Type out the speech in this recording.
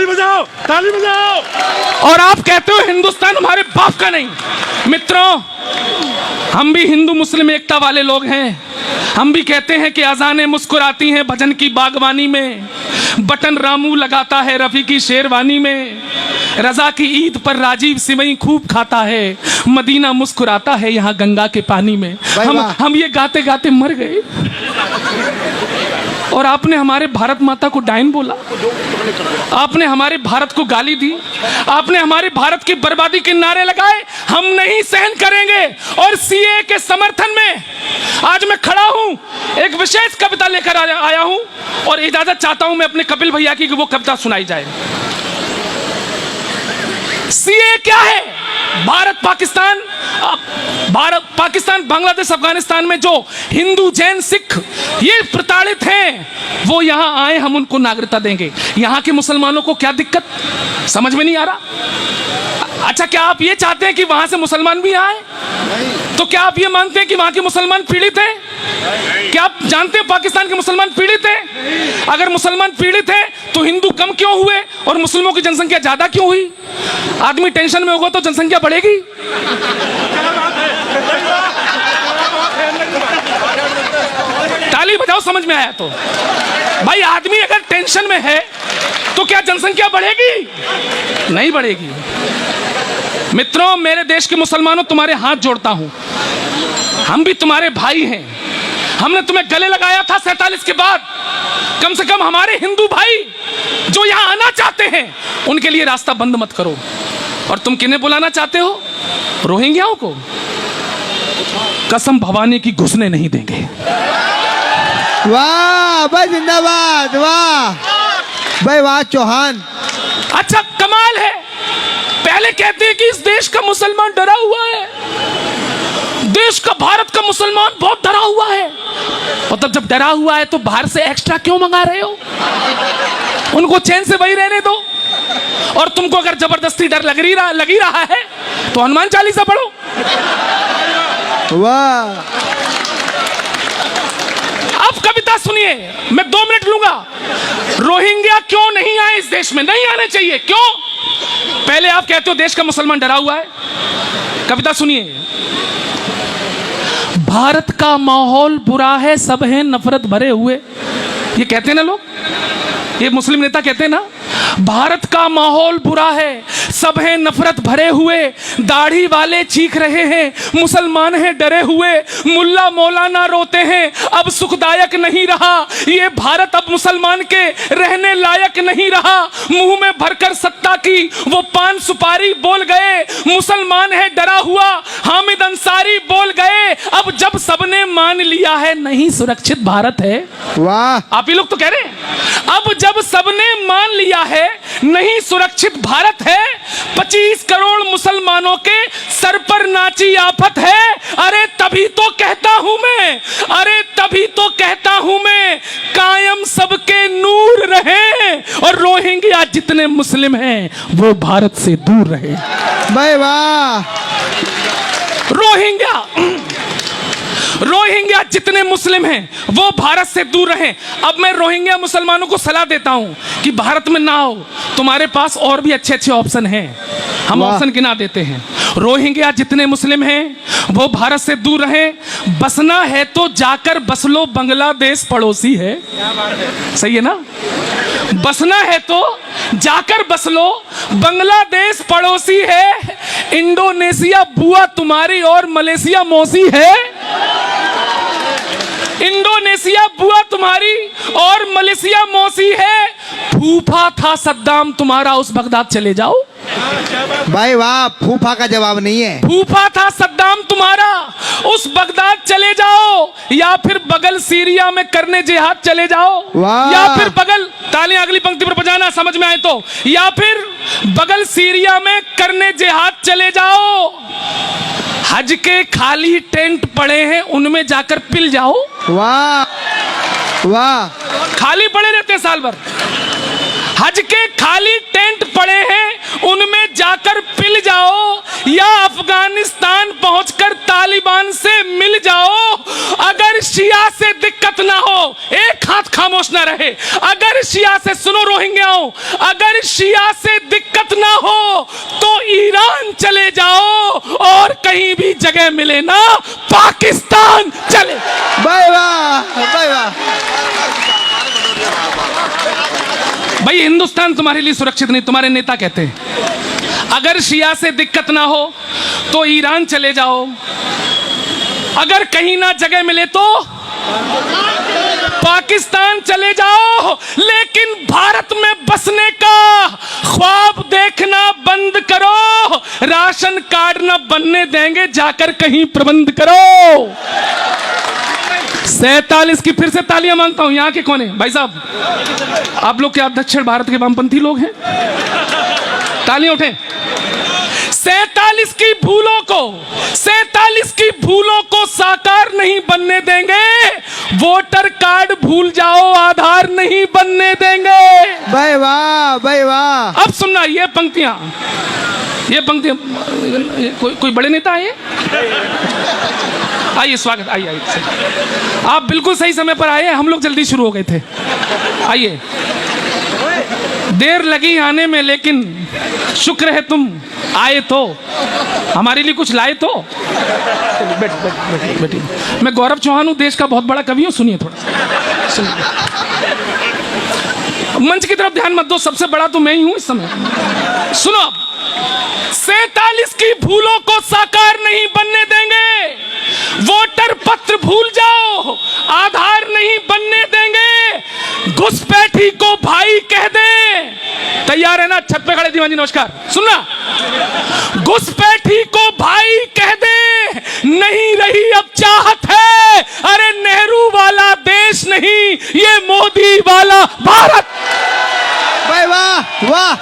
ताली बजाओ, ताली बजाओ। और आप कहते हो हिंदुस्तान हमारे बाप का नहीं। मित्रों, हम भी हिंदू मुस्लिम एकता वाले लोग हैं। हम भी कहते हैं कि अजानें मुस्कुराती हैं भजन की बागवानी में, बटन रामू लगाता है रफी की शेरवानी में, रजा की ईद पर राजीव सिवई खूब खाता है, मदीना मुस्कुराता है यहाँ गंगा के पानी में। हम ये गाते गाते मर गए और आपने हमारे भारत माता को डायन बोला, आपने हमारे भारत को गाली दी, आपने हमारे भारत की बर्बादी के नारे लगाए। हम नहीं सहन करेंगे। और सीए के समर्थन में आज मैं खड़ा हूं, एक विशेष कविता लेकर आया हूं और इजाजत चाहता हूं मैं अपने कपिल भैया की कि वो कविता सुनाई जाए। सीए क्या है? भारत पाकिस्तान बांग्लादेश अफगानिस्तान में जो हिंदू जैन सिख ये प्रताड़ित हैं, वो यहां आए, हम उनको नागरिकता देंगे। यहां के मुसलमानों को क्या दिक्कत, समझ में नहीं आ रहा। अच्छा, क्या आप ये चाहते हैं कि वहां से मुसलमान भी आए? तो क्या आप ये मानते हैं कि वहां के मुसलमान पीड़ित हैं? क्या आप जानते हैं पाकिस्तान के मुसलमान पीड़ित हैं? अगर मुसलमान पीड़ित हैं तो हिंदू कम क्यों हुए और मुस्लिमों की जनसंख्या ज्यादा क्यों हुई? आदमी टेंशन में होगा तो जनसंख्या बढ़ेगी। ताली बजाओ समझ में आया तो। भाई, आदमी अगर टेंशन में है तो क्या जनसंख्या बढ़ेगी? नहीं बढ़ेगी। मित्रों, मेरे देश के मुसलमानों, तुम्हारे हाथ जोड़ता हूं, हम भी तुम्हारे भाई हैं। हमने तुम्हें गले लगाया था 47 के बाद। कम से कम हमारे हिंदू भाई जो यहां आना चाहते हैं उनके लिए रास्ता बंद मत करो। और तुम किन्हें बुलाना चाहते हो? रोहिंग्याओं को? कसम भवानी की घुसने नहीं देंगे। वाह भाई, जिंदाबाद, वाह भाई, वाह चौहान। अच्छा, कमाल है। पहले कहते हैं कि इस देश का मुसलमान डरा हुआ है, देश का भारत का मुसलमान बहुत डरा हुआ है। और तब जब डरा हुआ है तो बाहर से एक्स्ट्रा क्यों मंगा रहे हो? उनको चैन से वही रहने दो। और तुमको अगर जबरदस्ती डर लग ही रहा है तो हनुमान चालीसा पढ़ो। वाह। अब कविता सुनिए, मैं 2 मिनट लूंगा। रोहिंग्या क्यों नहीं आए इस देश में? नहीं आने चाहिए। क्यों? पहले आप कहते हो देश का मुसलमान डरा हुआ है। कविता सुनिए। भारत का माहौल बुरा है, सब हैं नफरत भरे हुए। ये कहते हैं ना लोग, ये मुस्लिम नेता कहते हैं ना, भारत का माहौल बुरा है, सब हैं नफरत भरे हुए, दाढ़ी वाले चीख रहे हैं, मुसलमान हैं डरे हुए, मुल्ला मौलाना रोते हैं, अब सुखदायक नहीं रहा ये भारत, अब मुसलमान के रहने लायक नहीं रहा। मुंह में भरकर सत्ता की वो पान सुपारी बोल गए, मुसलमान है डरा हुआ हामिद अंसारी बोल गए। अब जब सबने मान लिया है नहीं सुरक्षित भारत है। वाह। आप ही लोग तो कह रहे हैं। अब जब सबने मान लिया है नहीं सुरक्षित भारत है, 25 करोड़ मुसलमानों के सर पर नाची आफत है। अरे तभी तो कहता हूं मैं, अरे तभी तो कहता हूं मैं, कायम सबके नूर रहे और रोहिंग्या जितने मुस्लिम हैं वो भारत से दूर रहे। भाई वाह। रोहिंग्या जितने मुस्लिम हैं वो भारत से दूर रहें। अब मैं रोहिंग्या मुसलमानों को सलाह देता हूं कि भारत में ना आओ, तुम्हारे पास और भी अच्छे अच्छे ऑप्शन हैं, हम ऑप्शन गिना देते हैं। रोहिंग्या जितने मुस्लिम हैं वो भारत से दूर रहें। बसना है तो जाकर बस लो, बांग्लादेश पड़ोसी है। सही है ना? बसना है तो जाकर बस लो, बांग्लादेश पड़ोसी है। इंडोनेशिया बुआ तुम्हारी और मलेशिया मौसी है। इंडोनेशिया बुआ तुम्हारी और मलेशिया मौसी है। फूफा था सद्दाम तुम्हारा, उस बगदाद चले जाओ। भाई वाह, फूफा का जवाब नहीं है। फूफा था सद्दाम तुम्हारा, उस बगदाद चले जाओ, या फिर बगल सीरिया में करने जिहाद चले जाओ। या फिर बगल, तालियां अगली पंक्ति पर बजाना समझ में आए तो, या फिर बगल सीरिया में करने जिहाद चले जाओ। हज के खाली टेंट पड़े हैं उनमें जाकर पिल जाओ। वाह वाह। खाली पड़े रहते हैं साल भर। हज के खाली टेंट पड़े हैं उनमें जाकर पिल जाओ, या अफगानिस्तान पहुंचकर तालिबान से मिल जाओ। अगर शिया से दिक्कत ना हो, एक हाथ खामोश ना रहे, अगर शिया से, सुनो रोहिंग्याओं, अगर शिया से दिक्कत ना हो तो ईरान चले जाओ और कहीं भी जगह मिले ना पाकिस्तान चले। भाई वाह, भाई वाह। भाई हिंदुस्तान तुम्हारे लिए सुरक्षित नहीं, तुम्हारे नेता कहते हैं अगर शिया से दिक्कत ना हो तो ईरान चले जाओ, अगर कहीं ना जगह मिले तो पाकिस्तान चले जाओ, लेकिन भारत में बसने का ख्वाब देखना बंद करो, राशन कार्ड ना बनने देंगे, जाकर कहीं प्रबंध करो। 47 की फिर से तालियां मांगता हूं। यहां के कौन है भाई साहब? आप लोग क्या दक्षिण भारत के वामपंथी लोग हैं? तालियां उठें। 47 की भूलों को साकार नहीं बनने देंगे, वोटर कार्ड भूल जाओ, आधार नहीं बनने देंगे। भाई वाह, भाई वाह। अब सुनना ये पंक्तियां कोई बड़े नेता आए? आइए, स्वागत, आइए। आप बिल्कुल सही समय पर आए, हम लोग जल्दी शुरू हो गए थे। आइए, देर लगी आने में लेकिन शुक्र है तुम आए तो, हमारे लिए कुछ लाए तो। बैठिए। मैं गौरव चौहान हूं, देश का बहुत बड़ा कवि हूं, सुनिए थोड़ा सुनिए। मंच की तरफ ध्यान मत दो, सबसे बड़ा तो मैं ही हूं इस समय। सुनो, 47 की भूलों को साकार नहीं बनने देंगे, वोटर पत्र भूल जाओ, आधार नहीं बनने देंगे, घुसपैठी को भाई कह दे। तैयार है ना? छत पे खड़े दीवान जी नमस्कार, सुनना। घुसपैठी को भाई कह दे, नहीं रही अब चाहत है, अरे नेहरू वाला देश नहीं, ये मोदी वाला भारत। भाई वाह, वाह।